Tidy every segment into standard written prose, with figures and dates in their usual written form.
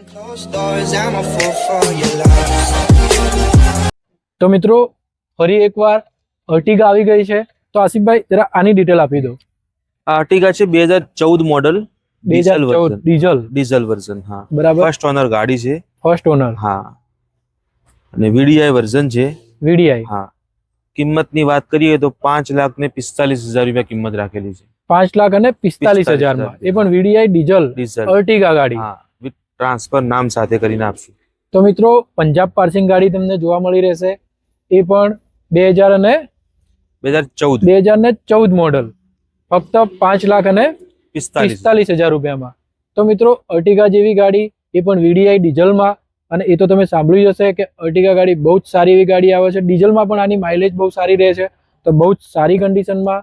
Closed doors, I'm a fool for your love. તો મિત્રો ફરી એકવાર અર્ટિગા આવી ગઈ છે. તો આસિફભાઈ જરા આની ડિટેલ આપી દો. આ અર્ટિગા છે 2014 મોડલ, 2014 ડીઝલ વર્ઝન. હા, બરાબર. ફર્સ્ટ ઓનર ગાડી છે. First honour. હા, અને વીડીઆઈ વર્ઝન છે. વીડીઆઈ. હા, કિંમતની વાત કરીએ તો 5,45,000 રૂપિયા કિંમત રાખેલી છે. 5,45,000 માં, એ પણ વીડીઆઈ ડીઝલ અર્ટિગા ગાડી. હા, વિથ ટ્રાન્સફર નામ સાથે કરીને આપશું. તો મિત્રો પંજાબ પાર્સિંગ ગાડી તમને જોવા મળી રહેશે, એ પણ 2014 મોડલ, ફક્ત 5,45,000 રૂપિયામાં. તો મિત્રો અર્ટિગા જેવી ગાડી, એ પણ વીડીઆઈ ડીઝલમાં, અને એ તો તમે સાંભળ્યું હશે કે અર્ટિગા ગાડી બહુ જ સારી એવી ગાડી આવે છે. ડીઝલમાં પણ આની માઇલેજ બહુ સારી રહે છે. તો બહુ જ સારી કન્ડિશનમાં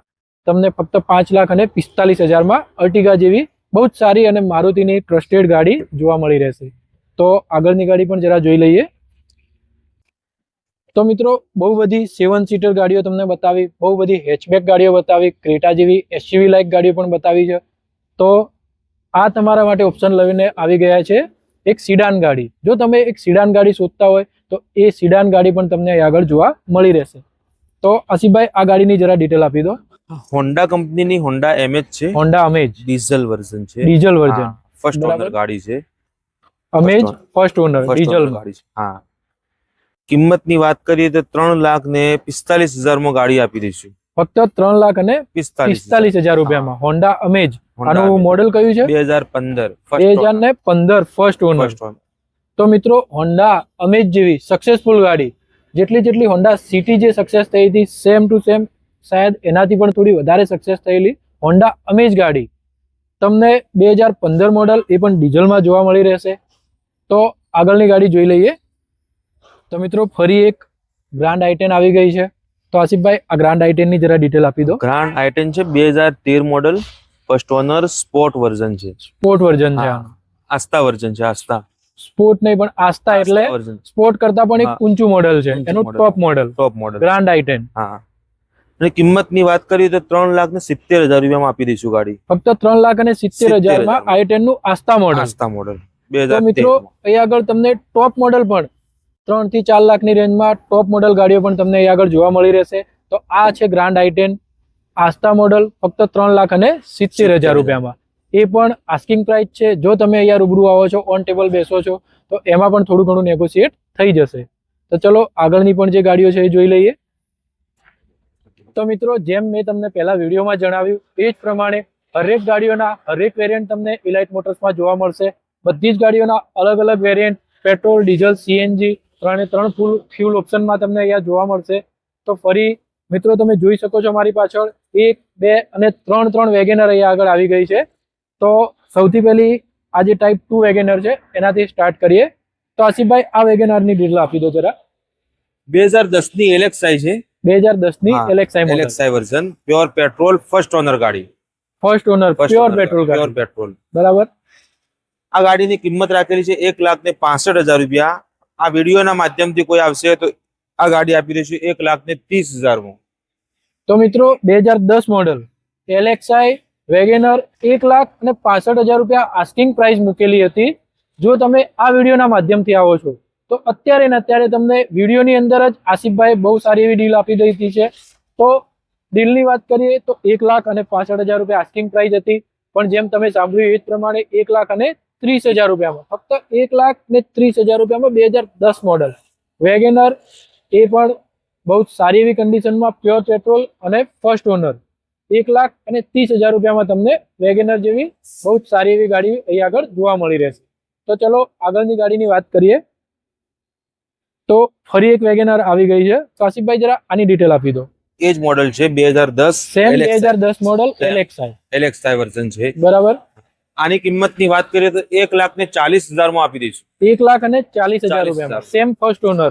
તમને ફક્ત 5,45,000 માં અર્ટિગા જેવી બહુ જ સારી અને મારુતિની ટ્રસ્ટેડ ગાડી જોવા મળી રહેશે. તો આગળની ગાડી પણ જરા જોઈ લઈએ. તો મિત્રો બહુ બધી 7 સીટર ગાડીઓ તમને બતાવી, બહુ બધી હેચબેક ગાડીઓ બતાવી, ક્રેટા જેવી એસયુવી લાઇક ગાડીઓ પણ બતાવી છે. તો આ તમારા માટે ઓપ્શન લઈને આવી ગયા છે એક સિડાન ગાડી. જો તમે એક સિડાન ગાડી શોધતા હોય તો એ સિડાન ગાડી પણ તમને અહીં આગળ જોવા મળી રહેશે. તો આસિફભાઈ આ ગાડીની જરા ડિટેલ આપી દો. હોન્ડા કંપનીની હોન્ડા એમેજ છે. હોન્ડા અમેજ ડીઝલ વર્ઝન છે. Diesel version. ફર્સ્ટ ઓનર ગાડી છે. અમેજ ફર્સ્ટ ઓનર ડીઝલ ગાડી છે. હા, કિંમતની વાત કરીએ તો 3,45,000 માં ગાડી આપી દઈશું. ફક્ત 3,45,000 રૂપિયામાં હોન્ડા અમેજ. આનું મોડેલ કયું છે? 2015 ફર્સ્ટ ઓનર. તો મિત્રો હોન્ડા અમેજ જેવી સક્સેસફુલ ગાડી, જેટલી હોન્ડા સિટી જે સક્સેસ થઈ હતી, સેમ ટુ સેમ શાયદ એનાથી પણ થોડી વધારે સક્સેસ થયેલી હોન્ડા અમેજ ગાડી તમને 2015 મોડલ, એ પણ ડીઝલમાં જોવા મળી રહેશે. તો આગળની ગાડી જોઈ લઈએ. તો મિત્રો ફરી એક ગ્રાન્ડ આઈ10 આવી ગઈ છે. તો આસિફભાઈ આ ગ્રાન્ડ આઈ10 ની જરા ડિટેલ આપી દો. ગ્રાન્ડ આઈ10 છે 2013 model, first honour, sport version છે. સ્પોર્ટ વર્ઝન છે. આસ્થા વર્ઝન છે. આસ્થા સ્પોર્ટ નહીં પણ આસ્થા, એટલે સ્પોર્ટ કરતા પણ એક ઊંચું મોડલ છે, એનું ટોપ મોડલ ગ્રાન્ડ આઈ10. હા, અને કિંમતની વાત કરીએ તો 3,70,000 રૂપિયામાં આપી દઈશું ગાડી. ફક્ત 3,70,000 માં આઈ10 નું આસ્થા મોડલ. તો મિત્રો અહીં આગળ તમને ટોપ મોડલ પણ 3 થી 4 લાખની રેન્જમાં ટોપ મોડલ ગાડીઓ પણ તમને અહીં આગળ જોવા મળી રહેશે. તો આ છે ગ્રાન્ડ આઈ10 આસ્થા મોડલ, ફક્ત 3,70,000 રૂપિયામાં. એ પણ આસ્કિંગ પ્રાઇસ છે. જો તમે અહીંયા રૂબરૂ આવો છો, ઓન ટેબલ બેસો છો, તો એમાં પણ થોડું ઘણું નેગોશિએટ થઈ જશે. તો ચલો આગળની પણ જે ગાડીઓ છે એ જોઈ લઈએ. તો મિત્રો જેમ મેં તમને પહેલા વિડીયોમાં જણાવ્યું એ જ પ્રમાણે હરેક ગાડીઓના હરેક વેરિયન્ટ તમને ઇલાઇટ મોટર્સમાં જોવા મળશે. બધી જ ગાડીઓના અલગ અલગ વેરિયન્ટ, પેટ્રોલ, ડીઝલ, સીએનજી, 3 ફૂલ ફ્યુલ ઓપ્શનમાં તમને અહીંયા જોવા મળશે. તો ફરી મિત્રો તમે જોઈ શકો છો મારી પાછળ 1, 2 અને 3 વેગેનર અહીંયા આગળ આવી ગઈ છે. તો સૌથી પહેલી આ જે ટાઈપ 2 વેગેનર છે એનાથી સ્ટાર્ટ કરીએ. તો આસિફભાઈ આ વેગેનરની ડિટેલ આપી દો જરા. 2010 ની એલેક્સાઈ છે. 2010 ની L X I version, pure petrol, first owner ગાડી. First owner pure petrol. બરાબર. આ ગાડીની કિંમત રાખેલી છે 1,65,000 રૂપિયા. આ વિડીયોના માધ્યમથી કોઈ આવશે તો આ ગાડી આપી દઈશું 1,30,000 માં. તો મિત્રો 2010 મોડલ એલેક્સાઈ વેગેનર 1,65,000 રૂપિયા આસ્કિંગ પ્રાઇસ મૂકેલી હતી. જો તમે આ વિડીયોના માધ્યમથી આવો છો તો અત્યારે ને અત્યારે તમને વિડીયોની અંદર જ આસિફભાઈ બહુ સારી એવી ડીલ આપી દીધી છે. તો ડીલની વાત કરીએ તો 1,65,000 રૂપિયા આસ્કિંગ પ્રાઇસ હતી, પણ જેમ તમે સાંભળ્યું એ જ પ્રમાણે 1,30,000 રૂપિયામાં, ફક્ત 1,30,000 રૂપિયામાં 2010 મોડલ વેગેનર, એ પણ બહુ સારી એવી કન્ડિશનમાં, પ્યોર પેટ્રોલ અને ફર્સ્ટ ઓનર. 1,30,000 રૂપિયામાં તમને વેગેનર જેવી બહુ જ સારી એવી ગાડી અહીં આગળ જોવા મળી રહેશે. તો ચલો આગળની ગાડીની વાત કરીએ. તો ફરી એક વેગેનર આવી ગઈ છે. તો આસિફભાઈ જરા આની ડિટેલ આપી દો. એ જ મોડલ છે 2010, સેમ 2010 મોડલ એલેક્સાઈ વર્ઝન છે. બરાબર. આની કિંમતની વાત કરીએ તો 1,40,000 માં આપી દઈશું. 1,40,000 રૂપિયામાં same first owner.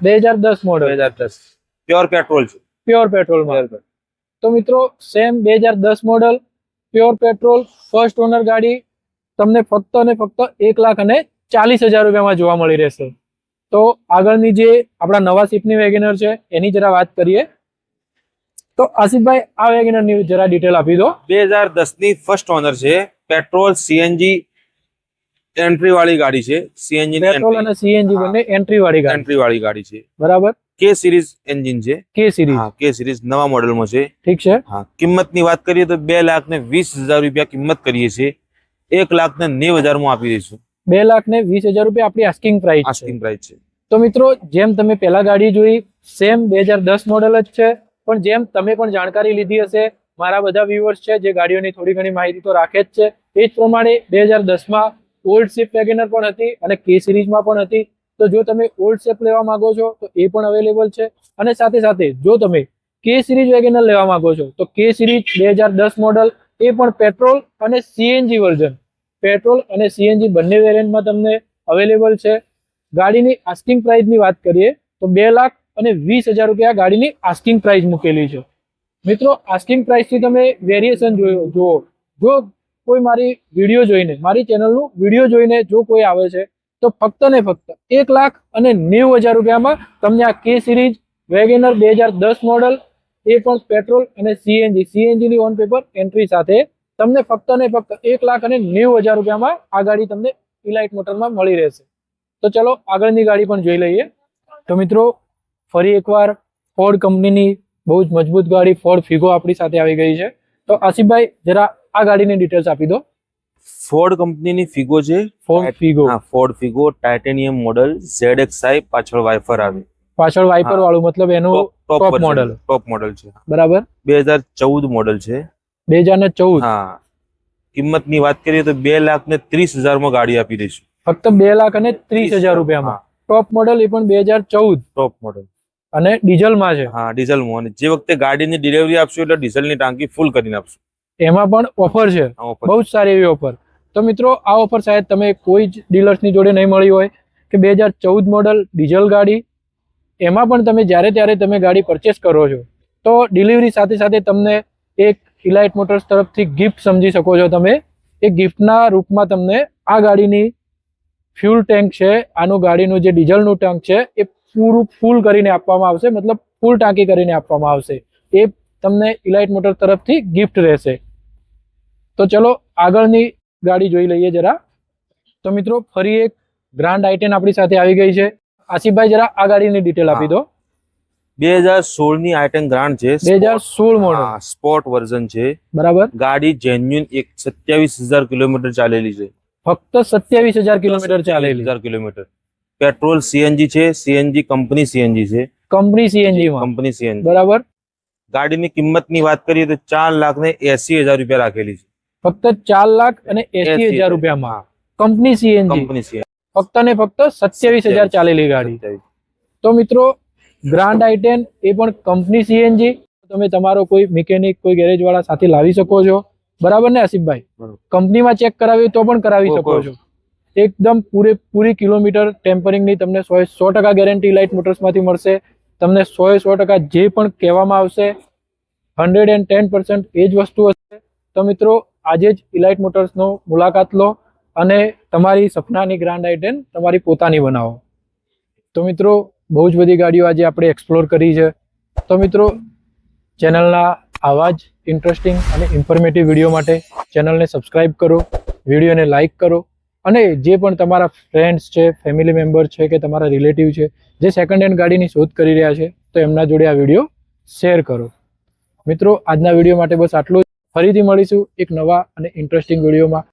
2010 model, 2010 pure petrol છે. પ્યોર પેટ્રોલમાં. તો મિત્રો same 2010 model pure petrol first owner ગાડી તમને ફક્ત અને ફક્ત 1,40,000 રૂપિયામાં જોવા મળી રહેશે. તો આગળની જે આપણા નવા શિફ્ટની વેગેનર છે એની જરા વાત કરીએ. તો આસિફભાઈ આ વેગેનરની જરા ડિટેલ આપી દો. 2010 ની ફર્સ્ટ ઓનર છે, પેટ્રોલ, સીએનજી, એન્ટ્રી વાળી ગાડી છે, સીએનજી પેટ્રોલ અને સીએનજી બંને એન્ટ્રી વાળી ગાડી, એન્ટ્રી વાળી ગાડી છે, બરાબર. કે સિરીઝ એન્જિન છે, કે સિરીઝ, હા કે સિરીઝ નવા મોડેલમાં છે. ઠીક છે. હા, કિંમતની વાત કરીએ તો 2,20,000 રૂપિયા કિંમત કરીએ છીએ, 1,90,000 માં આપી દઈશું. 2,20,000 રૂપિયા આપણી આસ્કિંગ પ્રાઇસ છે. આસ્કિંગ પ્રાઇસ છે. તો મિત્રો જેમ તમે પહેલા ગાડી જોઈ સેમ 2010 મોડેલ જ છે, પણ જેમ તમે પણ જાણકારી લીધી હશે, મારા બધા વ્યુઅર્સ છે જે ગાડીઓની થોડી ઘણી માહિતી તો રાખે જ છે, એ જ પ્રમાણે 2010 માં ઓલ્ડ સ્વિફ્ટ વેગેનર પણ હતી અને કે સિરીઝમાં પણ હતી. તો જો તમે ઓલ્ડ સ્વિફ્ટ લેવા માંગો છો તો એ પણ અવેલેબલ છે, અને સાથે સાથે જો તમે કે સિરીઝ વેગેનર લેવા માંગો છો તો કે સિરીઝ 2010 મોડલ, એ પણ પેટ્રોલ અને સીએનજી વર્ઝન, પેટ્રોલ અને સીએનજી બંને વેરિયન્ટમાં તમને અવેલેબલ છે. ગાડીની આસ્કિંગ પ્રાઇસની વાત કરીએ તો 2,20,000 રૂપિયા ગાડીની આસ્કિંગ પ્રાઇસ મૂકેલી છે. મિત્રો આસ્કિંગ પ્રાઇસથી તમે વેરિએશન જુઓ. જો કોઈ મારી વિડીયો જોઈને, મારી ચેનલનું વિડીયો જોઈને જો કોઈ આવે છે તો ફક્ત ને ફક્ત 1,90,000 રૂપિયામાં તમને આ કે સિરીઝ વેગેનર 2010 મોડલ, એ પણ પેટ્રોલ અને સીએનજી ની ઓન પેપર એન્ટ્રી સાથે તમને ફક્ત ને ફક્ત 1,90,000 રૂપિયામાં આ ગાડી તમને ઇલાઇટ મોટરમાં મળી રહેશે. તો ચલો આગળની ગાડી પણ જોઈ લઈએ. તો મિત્રો ફરી એકવાર ફોર્ડ કંપનીની બહુ જ મજબૂત ગાડી ફોર્ડ ફિગો આપણી સાથે આવી ગઈ છે. તો આસિફભાઈ જરા આ ગાડીની ડિટેલ્સ આપી દો. ફોર્ડ કંપનીની ફિગો છે, ફોર્ડ ફિગો. હા Ford Figo titanium model, ZXi પાછળ વાઇપર આવે, પાછળ વાઇપર વાળું, મતલબ એનું ટોપ મોડલ, ટોપ મોડલ છે, બરાબર. 2014 મોડલ છે, 2014. હા. કિંમતની વાત કરીએ તો 2,30,000 માં ગાડી આપી દઈશું, ફક્ત 2,30,000 રૂપિયામાં. ટોપ મોડલ, એ પણ 2014 ટોપ મોડલ, અને ડીઝલમાં છે. હા ડીઝલમાં. અને જે વખતે ગાડીની ડિલિવરી આપશું એટલે ડીઝલની ટાંકી ફૂલ કરીને આપશું. એમાં પણ ઓફર છે, બહુ જ સારી એવી ઓફર. તો મિત્રો આ ઓફર શાયદ તમે કોઈ જ ડીલર્સની જોડે નહીં મળી હોય કે 2014 મોડલ ડીઝલ ગાડી, એમાં પણ તમે જ્યારે ત્યારે તમે ગાડી પરચેસ કરો છો તો ડિલિવરી સાથે સાથે તમને એક ઇલાઇટ મોટર્સ તરફથી ગિફ્ટ સમજી શકો છો તમે. એ ગિફ્ટના રૂપમાં તમને આ ગાડીની ફ્યુલ ટેન્ક છે, આનું ગાડીનું જે ડીઝલનું ટેન્ક છે એ પૂરું ફૂલ કરીને આપવામાં આવશે, મતલબ ફૂલ ટાંકી કરીને આપવામાં આવશે. એ તમને ઇલાઇટ મોટર્સ તરફથી ગિફ્ટ રહેશે. તો ચલો આગળની ગાડી જોઈ લઈએ જરા. તો મિત્રો ફરી એક ગ્રાન્ડ i10 આપણી સાથે આવી ગઈ છે. આસિફભાઈ જરા આ ગાડીની ડિટેલ આપી દો. 2016 ની i10 ગ્રાન્ડ છે, 2016 મોડલ, સ્પોર્ટ વર્ઝન છે, બરાબર. ગાડી જેન્યુન 27,000 કિલોમીટર ચાલેલી છે, ફક્ત 27,000 કિલોમીટર ચાલેલી. 27,000 કિલોમીટર. પેટ્રોલ સીએનજી છે, સીએનજી કંપની સીએનજી છે, કંપની સીએનજી માં, કંપની સીએનજી, બરાબર. ગાડીની કિંમતની વાત કરીએ તો 4,80,000 રૂપિયા રાખેલી છે, ફક્ત 4,80,000 રૂપિયામાં કંપની સીએનજી, કંપની સીએનજી, ફક્ત ને ફક્ત 27,000 ચાલેલી ગાડી. તો મિત્રો ગ્રાન્ડ i10 એ પણ કંપની સીએનજી, તમે તમારો કોઈ મિકેનિક, કોઈ ગેરેજ વાળા સાથે લાવી શકો છો, બરાબર ને આસિફભાઈ? કંપનીમાં ચેક કરાવી તો પણ કરાવી શકો છો. એકદમ પૂરી કિલોમીટર ટેમ્પરિંગની તમને 100% ગેરંટી ઇલાઇટ મોટર્સમાંથી મળશે. તમને 100% જે પણ કહેવામાં આવશે 110% એ જ વસ્તુ હશે. તો મિત્રો આજે જ ઇલાઇટ મોટર્સનો મુલાકાત લો અને તમારી સપનાની ગ્રાન્ડ i10 તમારી પોતાની બનાવો. તો મિત્રો બહુ જ બધી ગાડીઓ આજે આપણે એક્સપ્લોર કરી છે. તો મિત્રો ચેનલના આવા જ ઇન્ટરેસ્ટિંગ અને ઇન્ફોર્મેટિવ વિડીયો માટે ચેનલને સબસ્ક્રાઇબ કરો, વિડીયોને લાઇક કરો, અને જે પણ તમારા ફ્રેન્ડ્સ છે, ફેમિલી મેમ્બર છે કે તમારા રિલેટિવ છે જે સેકન્ડ હેન્ડ ગાડીની શોધ કરી રહ્યા છે તો એમના જોડે આ વિડીયો શેર કરો. મિત્રો આજના વિડીયો માટે બસ આટલું જ. ફરીથી મળીશું એક નવા અને ઇન્ટરેસ્ટિંગ વિડીયોમાં.